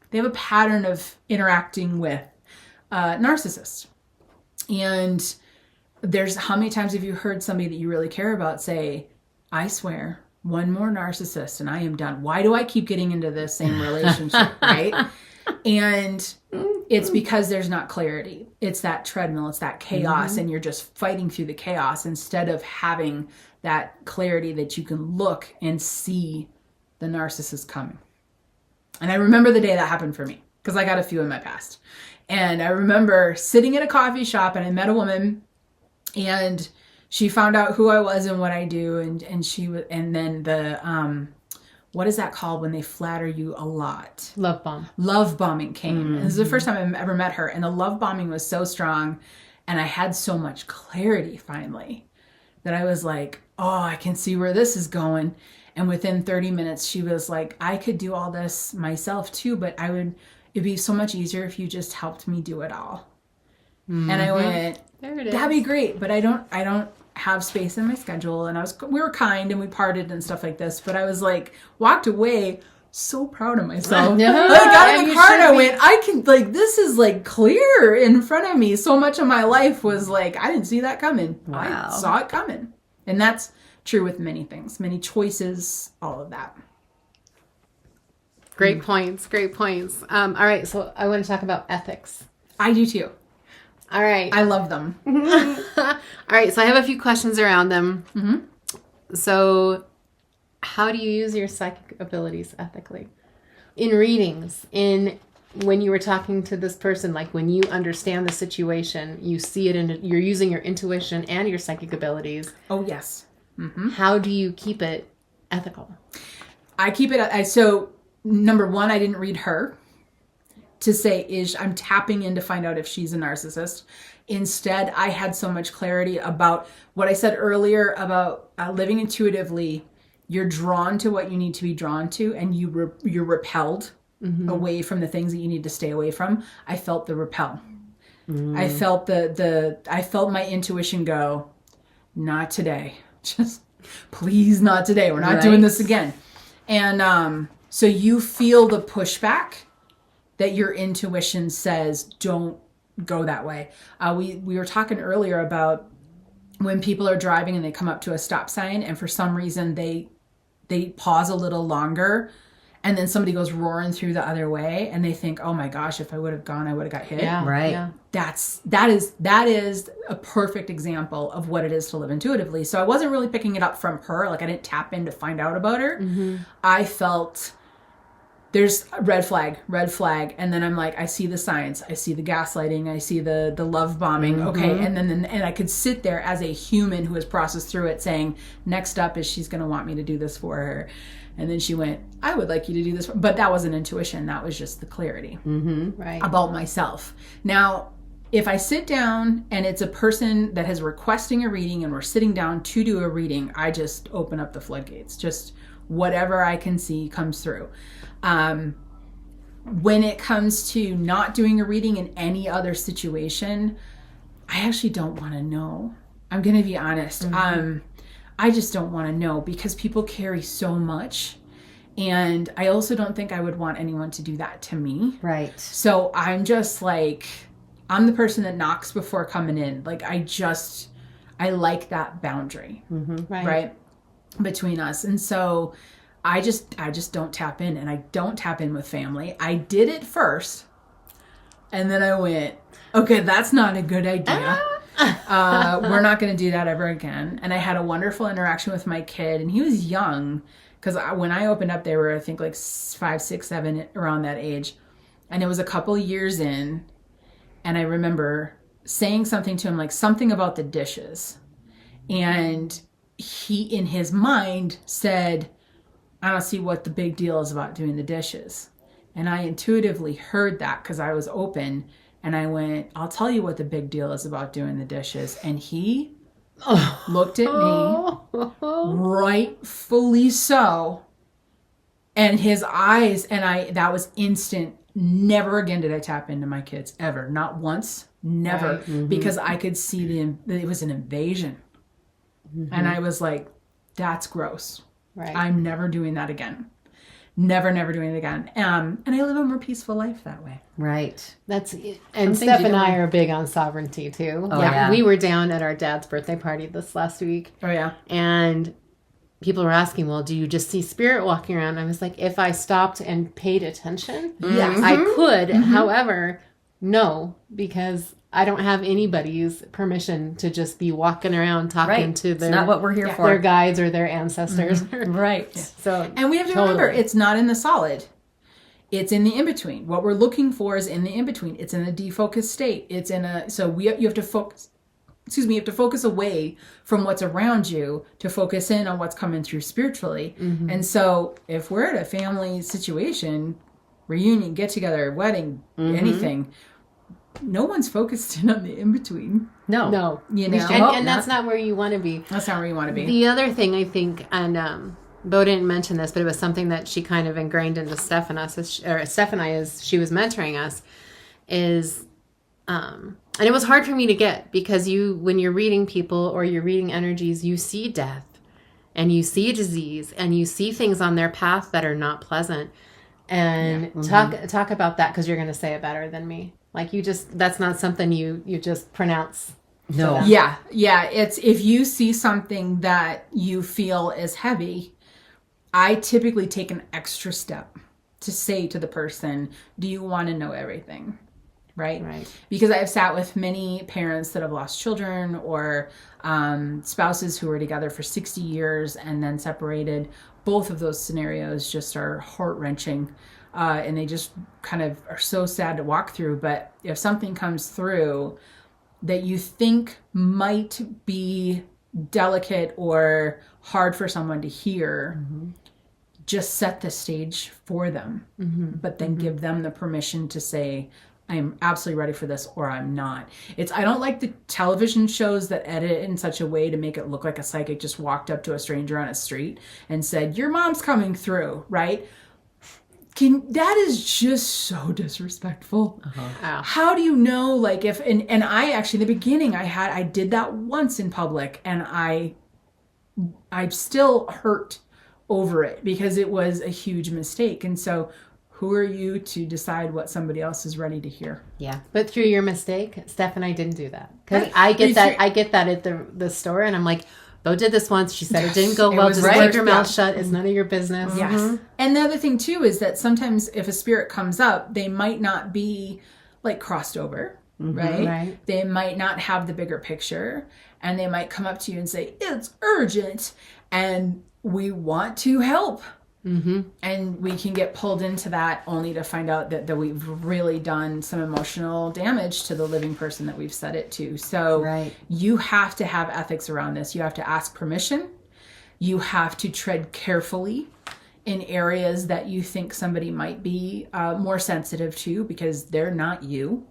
S3: they have a pattern of interacting with narcissists. And there's how many times have you heard somebody that you really care about say, I swear, one more narcissist and I am done. Why do I keep getting into this same relationship, right? And it's because there's not clarity. It's that treadmill, it's that chaos, and you're just fighting through the chaos instead of having that clarity that you can look and see the narcissist coming. And I remember the day that happened for me because I got a few in my past. And I remember sitting at a coffee shop and I met a woman and she found out who I was and what I do. And then the, what is that called when they flatter you a lot?
S2: Love bomb.
S3: Love bombing came. And this is the first time I've ever met her. And the love bombing was so strong. And I had so much clarity finally that I was like, oh, I can see where this is going. And within 30 minutes, she was like, I could do all this myself too, but it'd be so much easier if you just helped me do it all. And I went,
S2: There it is.
S3: that'd be great, but I don't have space in my schedule. And we were kind and we parted and stuff like this, but I was like, walked away so proud of myself.
S1: Yeah.
S3: I got in
S2: And
S3: the
S2: you
S3: car and
S2: should
S3: I
S2: be.
S3: went, I can, this is clear in front of me. So much of my life was I didn't see that coming.
S1: Wow.
S3: I saw it coming. And that's true with many things, many choices, all of that.
S2: Great points. Great points. All right. So I want to talk about ethics.
S3: I do too.
S2: All right.
S3: I love them.
S2: All right. So I have a few questions around them. So how do you use your psychic abilities ethically? In readings, when you were talking to this person, when you understand the situation, you see it you're using your intuition and your psychic abilities.
S3: Oh, yes.
S2: How do you keep it ethical?
S3: I keep it. So number one, I didn't read her to say, I'm tapping in to find out if she's a narcissist. Instead, I had so much clarity about what I said earlier about living intuitively. You're drawn to what you need to be drawn to, and you're repelled away from the things that you need to stay away from. I felt the repel. I felt I felt my intuition go, not today. Just please not today. We're not doing this again. And so you feel the pushback that your intuition says, don't go that way. We were talking earlier about when people are driving and they come up to a stop sign and for some reason they pause a little longer and then somebody goes roaring through the other way and they think, oh my gosh, if I would have gone, I would have got hit.
S2: Yeah.
S1: Right.
S2: Yeah.
S3: That is a perfect example of what it is to live intuitively. So I wasn't really picking it up from her. I didn't tap in to find out about her. I felt there's a red flag. And then I'm like, I see the signs. I see the gaslighting. I see the love bombing. Okay. And I could sit there as a human who has processed through it saying, next up is she's going to want me to do this for her. And then she went, I would like you to do this. But that wasn't intuition. That was just the clarity
S2: Right.
S3: about myself. Now, if I sit down and it's a person that is requesting a reading and we're sitting down to do a reading, I just open up the floodgates. Just whatever I can see comes through. When it comes to not doing a reading in any other situation, I actually don't want to know. I'm going to be honest. I just don't want to know because people carry so much. And I also don't think I would want anyone to do that to me.
S1: Right.
S3: So I'm just like, I'm the person that knocks before coming in. Like, I like that boundary, right? Between us. And so I just don't tap in, and I don't tap in with family. I did it first, and then I went, okay, that's not a good idea. We're not going to do that ever again. And I had a wonderful interaction with my kid, and he was young, because when I opened up, they were, I think, like 5, 6, 7, around that age. And it was a couple years in, and I remember saying something to him, like something about the dishes. And he, in his mind, said, I don't see what the big deal is about doing the dishes. And I intuitively heard that because I was open. And I went, I'll tell you what the big deal is about doing the dishes. And he looked at me, rightfully so. And his eyes, and that was instant. Never again did I tap into my kids, ever. Not once, never.
S2: Right.
S3: Because I could see it was an invasion. And I was like, that's gross.
S2: Right.
S3: I'm never doing that again. Never doing it again. And I live a more peaceful life that way.
S1: Right.
S2: And Steph and I are big on sovereignty too.
S1: Oh, yeah.
S2: We were down at our dad's birthday party this last week.
S3: Oh, yeah.
S2: And people were asking, well, do you just see spirit walking around? I was like, if I stopped and paid attention,
S3: Yes.
S2: I could. However, no, because I don't have anybody's permission to just be walking around talking to
S1: It's not what we're here for.
S2: their guides or their ancestors.
S1: Right.
S2: So,
S3: And we have to remember, it's not in the solid. It's in the in-between. What we're looking for is in the in-between. It's in a defocused state. It's in you have to focus. You have to focus away from what's around you to focus in on what's coming through spiritually. And so if we're at a family situation, reunion, get together, wedding, anything, no one's focused in on the in-between.
S1: No.
S3: You know?
S2: and that's not where you want to be.
S3: That's not where you want to be.
S2: The other thing I think, and Beau didn't mention this, but it was something that she kind of ingrained into Steph and I as she was mentoring us, is, and it was hard for me to get, because when you're reading people or you're reading energies, you see death and you see disease and you see things on their path that are not pleasant. And talk about that, because you're going to say it better than me. Like, that's not something you just pronounce.
S1: No.
S3: Yeah. It's, if you see something that you feel is heavy, I typically take an extra step to say to the person, do you want to know everything? Right? Because I've sat with many parents that have lost children, or spouses who were together for 60 years and then separated. Both of those scenarios just are heart-wrenching. And they just kind of are so sad to walk through. But if something comes through that you think might be delicate or hard for someone to hear, just set the stage for them. But then give them the permission to say, I'm absolutely ready for this, or I'm not. I don't like the television shows that edit in such a way to make it look like a psychic just walked up to a stranger on a street and said, your mom's coming through, right? That is just so disrespectful. How do you know, like, if, and I actually, in the beginning, I did that once in public, and I'm still hurt over it because it was a huge mistake. And so who are you to decide what somebody else is ready to hear?
S2: Yeah. But through your mistake, Steph and I didn't do that. Because I get that at the store, and I'm like, Beau did this once. She said it didn't go well. Just keep your mouth shut. It's none of your business.
S3: Yes. And the other thing too is that sometimes if a spirit comes up, they might not be like crossed over, right? They might not have the bigger picture, and they might come up to you and say, it's urgent, and we want to help. And we can get pulled into that only to find out that we've really done some emotional damage to the living person that we've said it to. So you have to have ethics around this. You have to ask permission. You have to tread carefully in areas that you think somebody might be more sensitive to, because they're not you.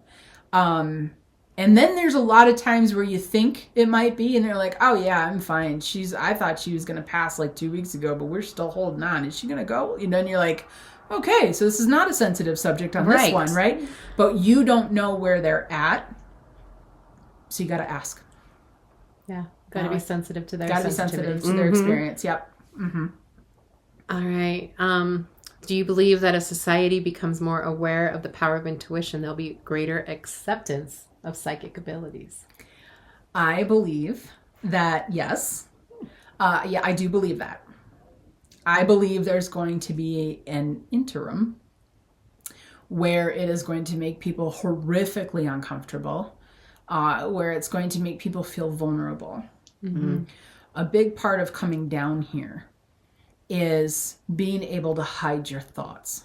S3: And then there's a lot of times where you think it might be, and they're like, oh yeah, I'm fine. I thought she was going to pass like 2 weeks ago, but we're still holding on. Is she going to go? You know, and you're like, okay, so this is not a sensitive subject on this one, right? But you don't know where they're at. So you got to ask.
S2: Yeah. Got to be sensitive to their
S3: Got to be sensitive to their experience. Yep. Mm-hmm.
S2: All right. Do you believe that as society becomes more aware of the power of intuition, there'll be greater acceptance of psychic abilities?
S3: I believe that, yes. Yeah, I do believe that. I believe there's going to be an interim where it is going to make people horrifically uncomfortable, where it's going to make people feel vulnerable. Mm-hmm. A big part of coming down here is being able to hide your thoughts.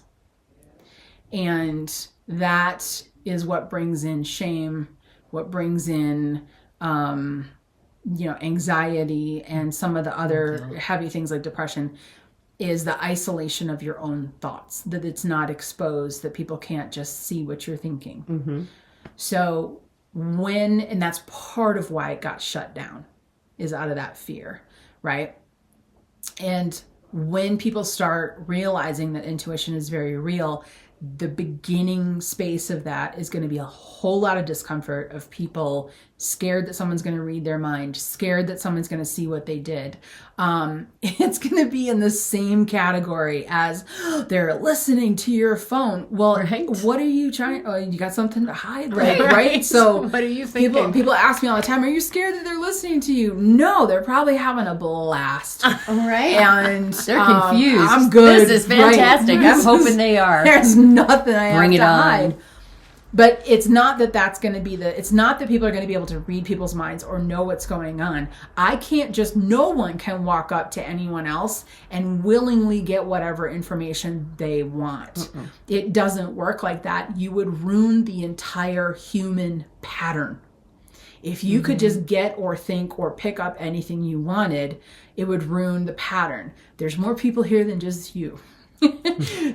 S3: And that is what brings in shame, what brings in, anxiety and some of the other heavy things like depression, is the isolation of your own thoughts, that it's not exposed, that people can't just see what you're thinking. Mm-hmm. So and that's part of why it got shut down, is out of that fear, right? And when people start realizing that intuition is very real, the beginning space of that is going to be a whole lot of discomfort of people scared that someone's going to read their mind, scared that someone's going to see what they did. It's going to be in the same category as they're listening to your phone. Well,
S1: right.
S3: What are you trying? Oh, you got something to hide, right? So
S2: what are you thinking?
S3: People ask me all the time, are you scared that they're listening to you? No, they're probably having a blast.
S1: Right.
S3: And
S1: they're confused.
S3: I'm good.
S1: This is fantastic.
S3: Right.
S1: I'm hoping they are.
S3: There's nothing I
S1: Bring
S3: have
S1: it
S3: to
S1: on.
S3: hide. But it's not that that's going to be it's not that people are going to be able to read people's minds or know what's going on. No one can walk up to anyone else and willingly get whatever information they want. Mm-mm. It doesn't work like that. You would ruin the entire human pattern. If you could just get or think or pick up anything you wanted, it would ruin the pattern. There's more people here than just you.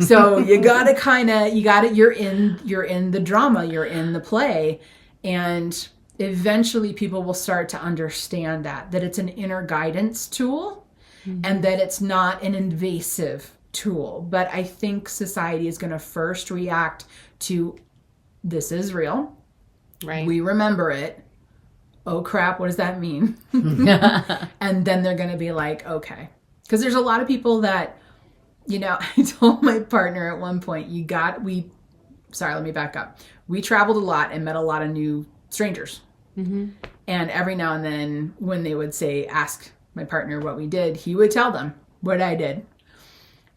S3: So you're in the drama, you're in the play, and eventually people will start to understand that it's an inner guidance tool, and that it's not an invasive tool. But I think society is going to first react to, this is real.
S2: Right.
S3: We remember it. Oh crap, what does that mean? And then they're going to be like, okay. Because there's a lot of people that, I told my partner at one point, let me back up. We traveled a lot and met a lot of new strangers. Mm-hmm. And every now and then when they would ask my partner what we did, he would tell them what I did.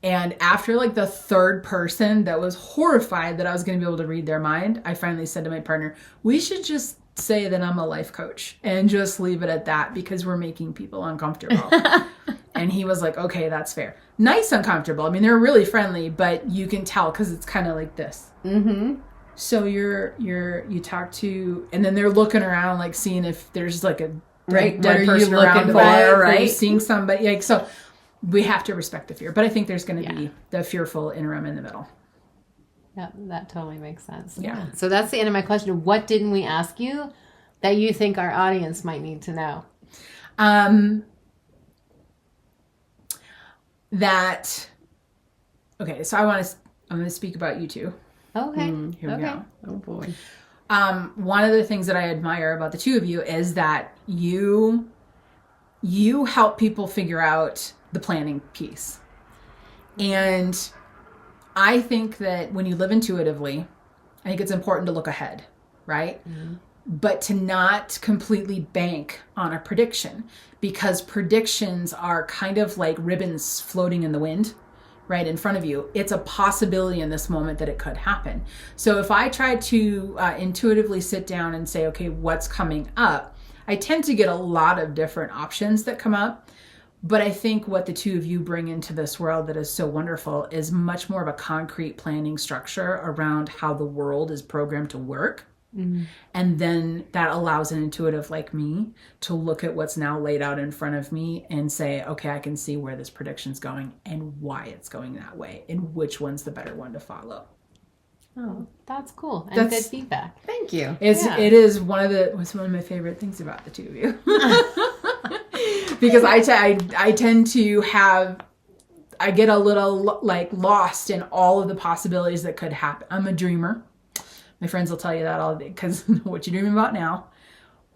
S3: And after like the third person that was horrified that I was going to be able to read their mind, I finally said to my partner, we should just say that I'm a life coach and just leave it at that, because we're making people uncomfortable. And he was like, okay, that's fair. Nice uncomfortable. I mean, they're really friendly, but you can tell because it's kind of like this. Mm-hmm. So you talk to, and then they're looking around, like seeing if there's like a dead person around the bar, right? Are you seeing somebody? Like, so we have to respect the fear, but I think there's going to be the fearful interim in the middle.
S2: Yeah, that totally makes sense.
S3: Yeah.
S2: So that's the end of my question. What didn't we ask you that you think our audience might need to know? Okay, so I'm going to speak about you two. Okay.
S3: Here we go.
S1: Oh boy.
S3: One of the things that I admire about the two of you is that you help people figure out the planning piece. And I think that when you live intuitively, I think it's important to look ahead, right? Mm-hmm. But to not completely bank on a prediction, because predictions are kind of like ribbons floating in the wind right in front of you. It's a possibility in this moment that it could happen. So if I try to intuitively sit down and say, okay, what's coming up? I tend to get a lot of different options that come up. But I think what the two of you bring into this world that is so wonderful is much more of a concrete planning structure around how the world is programmed to work. Mm-hmm. And then that allows an intuitive like me to look at what's now laid out in front of me and say, okay, I can see where this prediction's going and why it's going that way and which one's the better one to follow.
S2: Oh, that's cool. And good feedback.
S1: Thank you.
S3: It is one of my favorite things about the two of you. Because I tend to I get a little like lost in all of the possibilities that could happen. I'm a dreamer. My friends will tell you that all day, because what you dreaming about now?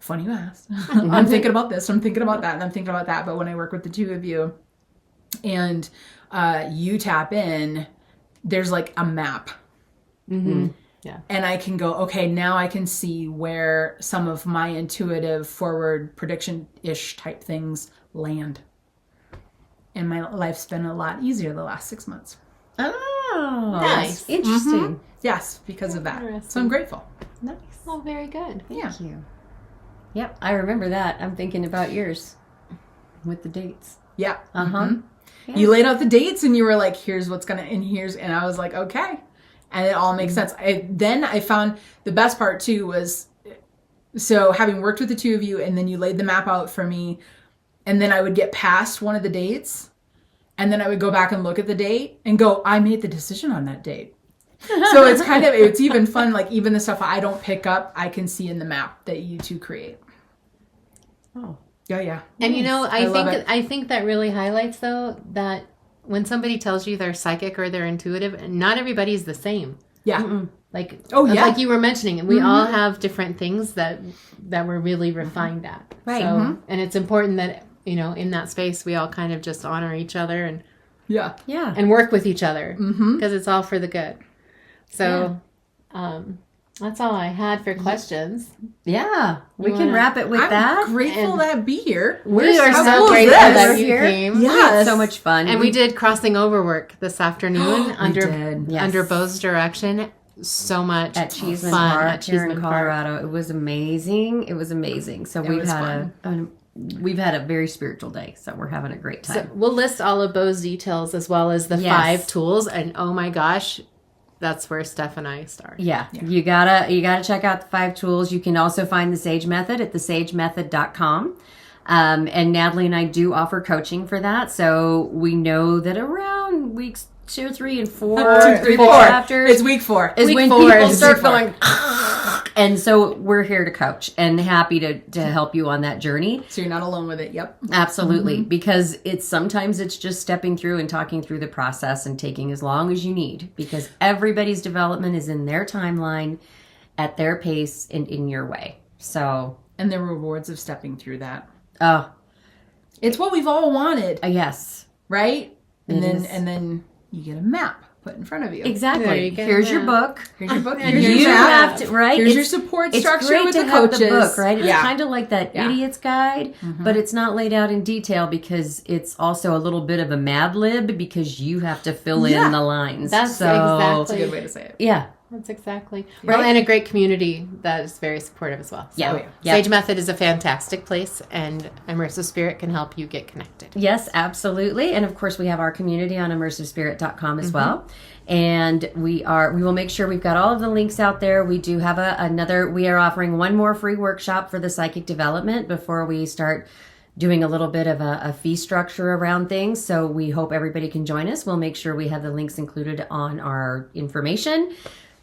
S3: funny you asked. I'm thinking about this, I'm thinking about that, and I'm thinking about that. But when I work with the two of you and you tap in, there's like a map.
S2: Mm-hmm. Yeah.
S3: And I can go, okay, now I can see where some of my intuitive forward prediction-ish type things land. And my life's been a lot easier the last 6 months.
S1: Oh,
S2: Nice.
S1: Interesting.
S3: Yes, because of that.
S2: Interesting.
S3: So I'm grateful.
S1: Nice.
S2: Oh, very good.
S1: Thank you. Yep, I remember that. I'm thinking about yours with the dates.
S3: Yeah.
S1: Uh-huh. Yeah.
S3: You laid out the dates and you were like, here's what's going to, and I was like, okay. And it all makes sense. Then I found the best part too was, so having worked with the two of you and then you laid the map out for me, and then I would get past one of the dates and then I would go back and look at the date and go, I made the decision on that date. So it's it's even fun. Like even the stuff I don't pick up, I can see in the map that you two create.
S1: Oh.
S3: Yeah.
S2: And
S3: I
S2: think that really highlights though that when somebody tells you they're psychic or they're intuitive, not everybody's the same.
S3: Yeah.
S1: Mm-mm.
S2: Like
S3: like
S2: you were mentioning, we all have different things that we're really refined at.
S1: Right.
S2: So, and it's important that in that space we all kind of just honor each other and
S3: Yeah.
S2: and work with each other because it's all for the good. So, that's all I had for questions.
S1: Yeah. We can wrap it with
S3: I'm
S1: that.
S3: grateful to be here.
S2: We are
S3: so
S2: so
S3: cool
S2: grateful
S3: this.
S2: that you
S1: Here.
S2: came.
S1: We had
S3: Yes.
S1: so much fun.
S2: And we did crossing over work this afternoon
S1: did, yes.
S2: under Beau's direction. So much
S1: at Cheeseman
S2: fun
S1: Park
S2: at
S1: here in
S2: Cheeseman Park.
S1: Colorado. It was amazing. So we've had a very spiritual day. So we're having a great time.
S2: So we'll list all of Beau's details as well as the 5 tools. And oh my gosh, that's where Steph and I start.
S1: Yeah. You gotta check out the 5 tools. You can also find the Sage Method at thesagemethod.com. And Natalie and I do offer coaching for that. So we know that around weeks 2, 3, and 4, chapters.
S3: It's week 4.
S1: Is
S2: Week
S1: when
S2: 4
S1: people
S2: is
S1: start
S3: week 4.
S1: feeling, and so we're here to coach and happy to help you on that journey.
S3: So you're not alone with it. Yep.
S1: Absolutely, because sometimes it's just stepping through and talking through the process and taking as long as you need, because everybody's development is in their timeline, at their pace, and in your way. So,
S3: And the rewards of stepping through that.
S1: oh,
S3: It's what we've all wanted,
S1: yes,
S3: right?
S1: It is.
S3: And then you get a map put in front of you.
S2: There
S1: exactly.
S2: you go.
S1: Here's your
S2: Yeah.
S1: book.
S3: Here's your book.
S2: And
S3: Here's
S2: here's
S1: You
S3: your map.
S1: have to, right?
S3: Here's your
S1: It's-
S3: support
S1: It's
S3: structure
S1: great
S3: with
S1: to
S3: the
S1: have
S3: coaches.
S1: the book, right? It's
S3: Yeah.
S1: kind of like that
S3: Yeah.
S1: idiot's guide, but it's not laid out in detail because it's also a little bit of a Mad Lib because you have to fill
S3: Yeah.
S1: in the lines.
S2: That's
S1: so,
S2: exactly-
S3: That's a good way to say it.
S1: Yeah.
S2: That's exactly
S1: Right?
S2: well, and a great community that is very supportive as well. So
S1: Yeah.
S3: Oh, yeah.
S1: Yeah.
S2: Sage Method is a fantastic place, and Immersive Spirit can help you get connected.
S1: Yes, absolutely. And of course, we have our community on immersivespirit.com as well. And we will make sure we've got all of the links out there. We do have we are offering one more free workshop for the psychic development before we start doing a little bit of a fee structure around things. So we hope everybody can join us. We'll make sure we have the links included on our information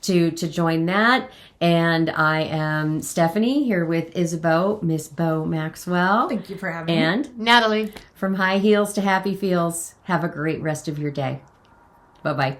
S1: to join that. And I am Stephanie here with Isabeau, Miss Beau Maxwell.
S3: Thank you for having me.
S1: And
S2: Natalie.
S1: from high heels to happy feels, have a great rest of your day. Bye-bye.